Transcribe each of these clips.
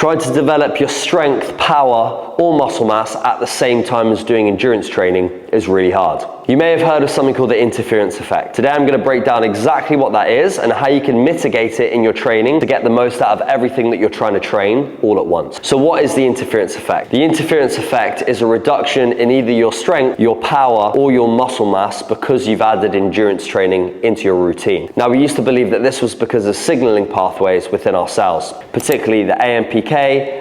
Trying to develop your strength, power, or muscle mass at the same time as doing endurance training is really hard. You may have heard of something called the interference effect. Today I'm going to break down exactly what that is and how you can mitigate it in your training to get the most out of everything that you're trying to train all at once. So what is the interference effect? The interference effect is a reduction in either your strength, your power, or your muscle mass because you've added endurance training into your routine. Now, we used to believe that this was because of signaling pathways within our cells, particularly the AMPK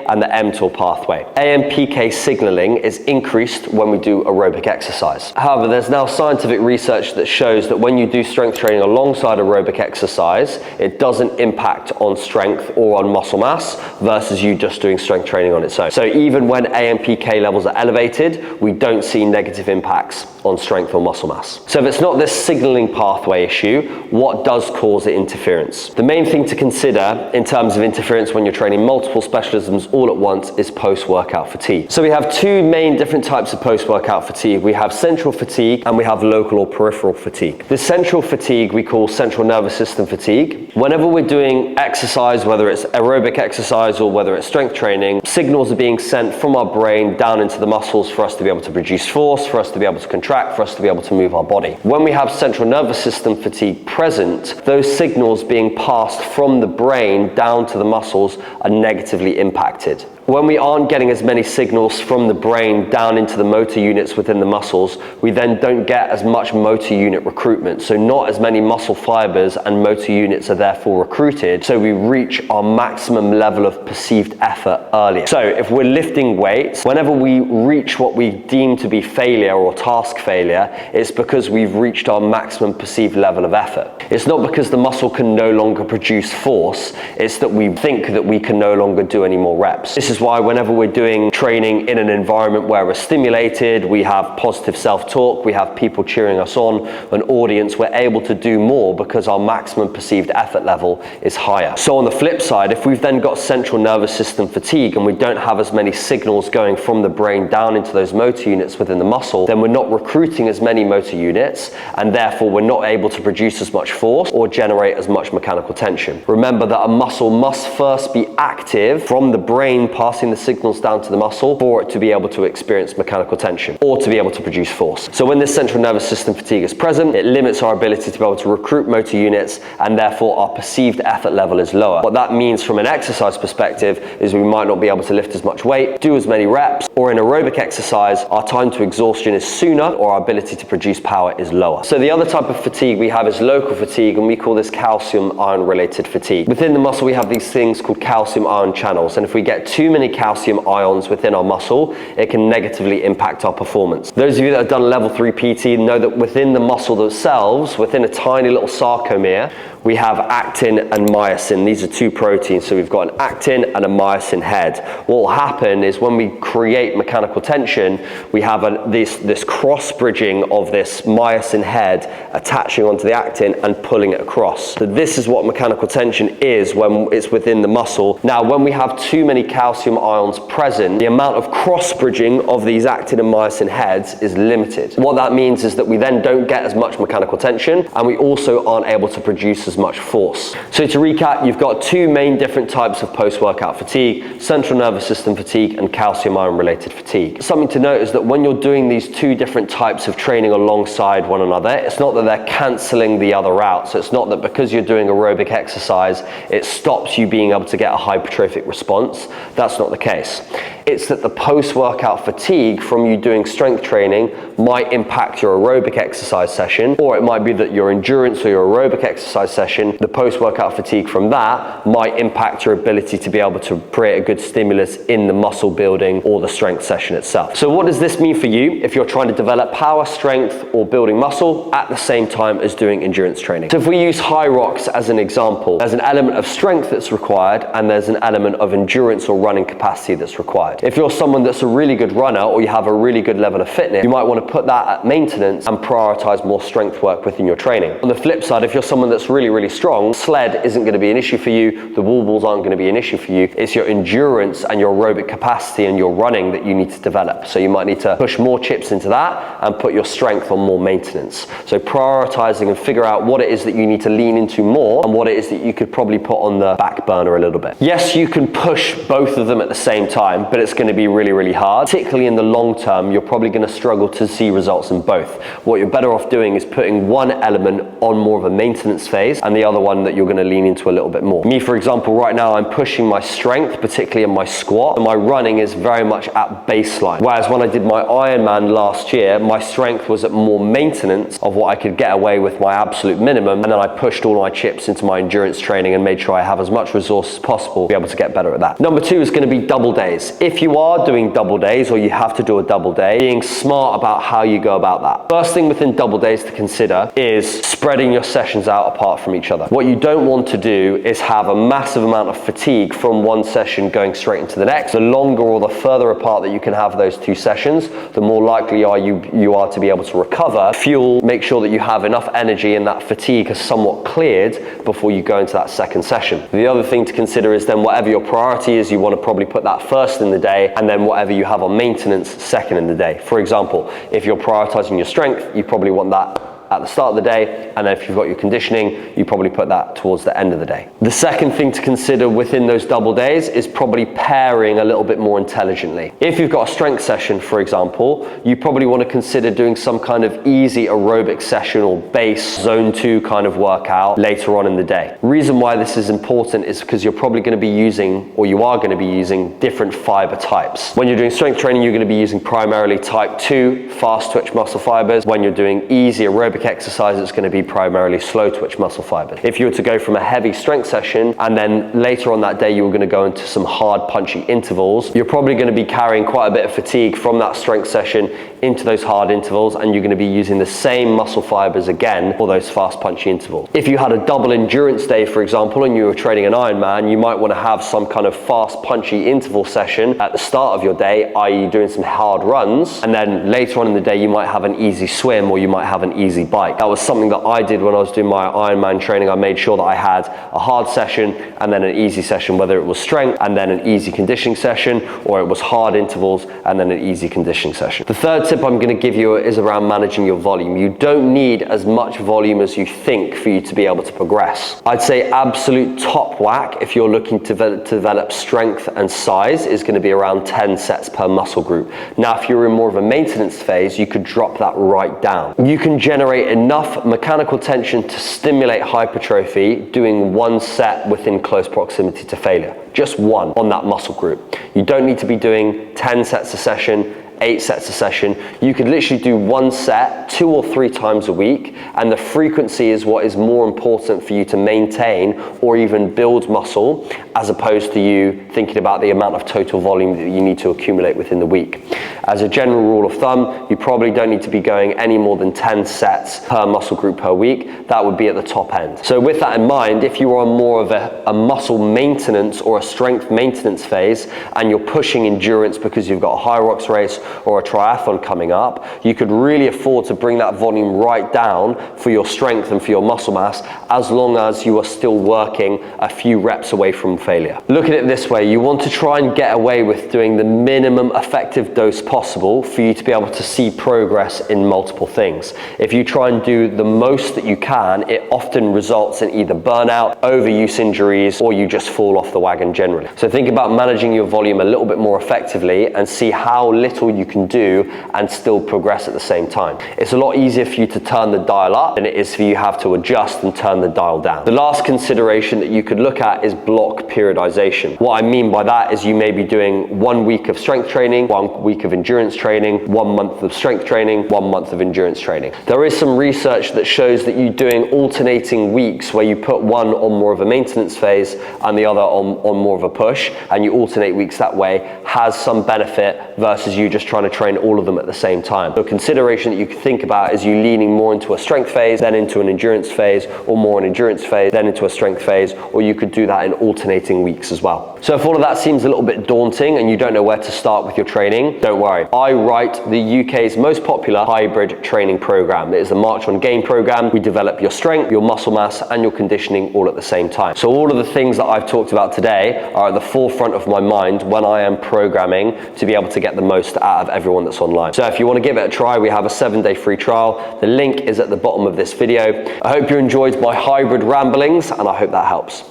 and the mTOR pathway. AMPK signaling is increased when we do aerobic exercise. However, there's now scientific research that shows that when you do strength training alongside aerobic exercise, it doesn't impact on strength or on muscle mass versus you just doing strength training on its own. So even when AMPK levels are elevated, we don't see negative impacts on strength or muscle mass. So if it's not this signaling pathway issue, what does cause the interference? The main thing to consider in terms of interference when you're training multiple specialisms all at once is post-workout fatigue. So we have two main different types of post-workout fatigue. We have central fatigue and we have local or peripheral fatigue. The central fatigue we call central nervous system fatigue. Whenever we're doing exercise, whether it's aerobic exercise or whether it's strength training, signals are being sent from our brain down into the muscles for us to be able to produce force, for us to be able to contract, for us to be able to move our body. When we have central nervous system fatigue present, those signals being passed from the brain down to the muscles are negatively impacted. When we aren't getting as many signals from the brain down into the motor units within the muscles, we then don't get as much motor unit recruitment. So not as many muscle fibers and motor units are therefore recruited, so we reach our maximum level of perceived effort earlier. So if we're lifting weights, whenever we reach what we deem to be failure or task failure, it's because we've reached our maximum perceived level of effort. It's not because the muscle can no longer produce force, it's that we think that we can no longer do any more reps. This is why whenever we're doing training in an environment where we're stimulated, we have positive self-talk, we have people cheering us on, an audience, we're able to do more because our maximum perceived effort level is higher. So on the flip side, if we've then got central nervous system fatigue and we don't have as many signals going from the brain down into those motor units within the muscle, then we're not recruiting as many motor units and therefore we're not able to produce as much force or generate as much mechanical tension. Remember that a muscle must first be active from the brain passing the signals down to the muscle for it to be able to experience mechanical tension or to be able to produce force. So when this central nervous system fatigue is present, it limits our ability to be able to recruit motor units and therefore our perceived effort level is lower. What that means from an exercise perspective is we might not be able to lift as much weight, do as many reps, or in aerobic exercise, our time to exhaustion is sooner or our ability to produce power is lower. So the other type of fatigue we have is local fatigue, and we call this calcium ion related fatigue. Within the muscle we have these things called calcium ion channels, and if we get too many calcium ions within our muscle, it can negatively impact our performance. Those of you that have done level 3 PT know that within the muscle themselves, within a tiny little sarcomere, we have actin and myosin. These are two proteins, so we've got an actin and a myosin head. What will happen is when we create mechanical tension, we have this cross-bridging of this myosin head attaching onto the actin and pulling it across. So this is what mechanical tension is when it's within the muscle. Now, when we have too many calcium ions present, the amount of cross-bridging of these actin and myosin heads is limited. What that means is that we then don't get as much mechanical tension, and we also aren't able to produce as much force. So to recap, you've got two main different types of post-workout fatigue: central nervous system fatigue and calcium ion related fatigue. Something to note is that when you're doing these two different types of training alongside one another, it's not that they're cancelling the other out. So it's not that because you're doing aerobic exercise, it stops you being able to get a hypertrophic response. That's not the case. It's that the post-workout fatigue from you doing strength training might impact your aerobic exercise session, or it might be that your endurance or your aerobic exercise session, the post-workout fatigue from that might impact your ability to be able to create a good stimulus in the muscle building or the strength session itself. So what does this mean for you if you're trying to develop power, strength, or building muscle at the same time as doing endurance training? So if we use high rocks as an example, there's an element of strength that's required and there's an element of endurance or running capacity that's required. If you're someone that's a really good runner or you have a really good level of fitness, you might want to put that at maintenance and prioritize more strength work within your training. On the flip side, if you're someone that's really strong, sled isn't going to be an issue for you, the wall balls aren't going to be an issue for you. It's your endurance and your aerobic capacity and your running that you need to develop. So you might need to push more chips into that and put your strength on more maintenance. So prioritizing and figure out what it is that you need to lean into more and what it is that you could probably put on the back burner a little bit. Yes, you can push both of them at the same time, but it's going to be really, really hard. Particularly in the long term, you're probably going to struggle to see results in both. What you're better off doing is putting one element on more of a maintenance phase and the other one that you're going to lean into a little bit more. Me, for example, right now I'm pushing my strength, particularly in my squat, and my running is very much at baseline. Whereas when I did my Ironman last year, my strength was at more maintenance of what I could get away with my absolute minimum, and then I pushed all my chips into my endurance training and made sure I have as much resource as possible to be able to get better at that. Number two is going to be double days. If you are doing double days or you have to do a double day, being smart about how you go about that. First thing within double days to consider is spreading your sessions out apart from each other. What you don't want to do is have a massive amount of fatigue from one session going straight into the next. The longer or the further apart that you can have those two sessions, the more likely you are to be able to recover, fuel, make sure that you have enough energy and that fatigue has somewhat cleared before you go into that second session. The other thing to consider is then whatever your priority is, you want to probably put that first in the day, and then whatever you have on maintenance second in the day. For example, if you're prioritizing your strength, you probably want that at the start of the day, and then if you've got your conditioning, you probably put that towards the end of the day. The second thing to consider within those double days is probably pairing a little bit more intelligently. If you've got a strength session, for example, you probably want to consider doing some kind of easy aerobic session or base zone 2 kind of workout later on in the day. Reason why this is important is because you're probably going to be using, or you are going to be using, different fiber types. When you're doing strength training, you're going to be using primarily type 2 fast twitch muscle fibers. When you're doing easy aerobic exercise, it's going to be primarily slow twitch muscle fibers. If you were to go from a heavy strength session and then later on that day you were going to go into some hard punchy intervals, you're probably going to be carrying quite a bit of fatigue from that strength session into those hard intervals, and you're going to be using the same muscle fibers again for those fast punchy intervals. If you had a double endurance day, for example, and you were training an Ironman, you might want to have some kind of fast punchy interval session at the start of your day, i.e. doing some hard runs, and then later on in the day you might have an easy swim or you might have an easy bike. That was something that I did when I was doing my Ironman training. I made sure that I had a hard session and then an easy session, whether it was strength and then an easy conditioning session, or it was hard intervals and then an easy conditioning session. The third tip I'm going to give you is around managing your volume. You don't need as much volume as you think for you to be able to progress. I'd say absolute top whack, if you're looking to develop strength and size, is going to be around 10 sets per muscle group. Now, if you're in more of a maintenance phase, you could drop that right down. You can generate enough mechanical tension to stimulate hypertrophy doing one set within close proximity to failure. Just one on that muscle group. You don't need to be doing 10 sets a session, 8 sets a session. You could literally do one set 2 or 3 times a week, and the frequency is what is more important for you to maintain or even build muscle, as opposed to you thinking about the amount of total volume that you need to accumulate within the week. As a general rule of thumb, you probably don't need to be going any more than 10 sets per muscle group per week. That would be at the top end. So with that in mind, if you are on more of a muscle maintenance or a strength maintenance phase, and you're pushing endurance because you've got a high rocks race or a triathlon coming up, you could really afford to bring that volume right down for your strength and for your muscle mass, as long as you are still working a few reps away from failure. Look at it this way, you want to try and get away with doing the minimum effective dose possible for you to be able to see progress in multiple things. If you try and do the most that you can, it often results in either burnout, overuse injuries, or you just fall off the wagon generally. So think about managing your volume a little bit more effectively and see how little you can do and still progress at the same time. It's a lot easier for you to turn the dial up than it is for you have to adjust and turn the dial down. The last consideration that you could look at is block periodization. What I mean by that is you may be doing 1 week of strength training, 1 week of endurance training, 1 month of strength training, 1 month of endurance training. There is some research that shows that you doing alternating weeks where you put one on more of a maintenance phase and the other on more of a push, and you alternate weeks that way, has some benefit versus you just trying to train all of them at the same time. So a consideration that you can think about is you leaning more into a strength phase, then into an endurance phase, or more an endurance phase, then into a strength phase, or you could do that in alternating weeks as well. So if all of that seems a little bit daunting and you don't know where to start with your training, don't worry. I write the UK's most popular hybrid training program. It is the March on Gain program. We develop your strength, your muscle mass, and your conditioning all at the same time. So all of the things that I've talked about today are at the forefront of my mind when I am programming to be able to get the most out of everyone that's online. So if you want to give it a try, we have a 7-day free trial. The link is at the bottom of this video. I hope you enjoyed my hybrid ramblings, and I hope that helps.